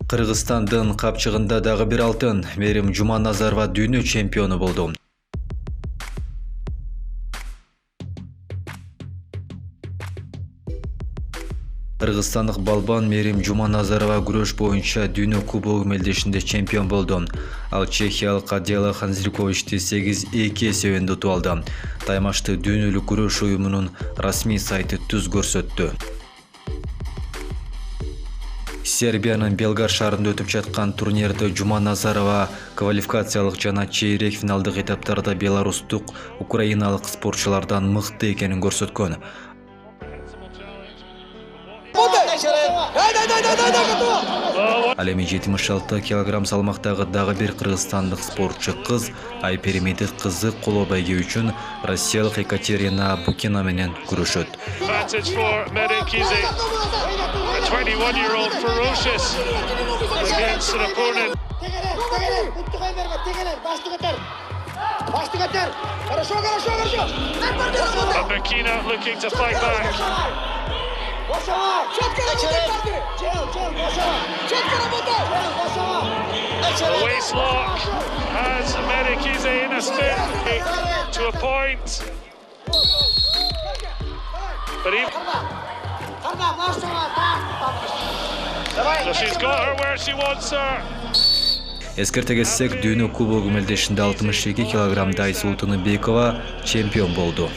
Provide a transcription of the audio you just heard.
Кыргызстандын капчыгында дагы бир алтын. Мерим Жуманазарова дүйнө чемпиону болду. Кыргызстандык балбан Мерим Жуманазарова күрөш боюнча дүйнө кубогу мелдешинде чемпион болду. Ал чехиялык Адела Ханзриковичти 8-2 эсебинде утуп алды. Таймашты дүйнөлүк күрөш уюмунун расмий сайты түз көрсөттү. Сербиянын Белград шаарында өтүп жаткан турнирде Жуманазарова квалификациялык жана чейрек финалдык этаптарда белорустук, украиналык спортчулардан мыкты экенин көрсөткөн. Ал эми 76 килограмм салмактагы дагы бир кыргызстандык спортчу кыз Айперимеди кызы коло байге үчүн россиялык Екатерина Букина менен күрөшөт. 21-year-old ferocious against an opponent. And Bukina looking to fight back. The waist lock has Merekize in a spin to a point. But so she's got her where she wants her. Эскерте кетсек, дүйнө кубогу мелдешинде 62 килограммда Айсултан Бекова чемпион болду.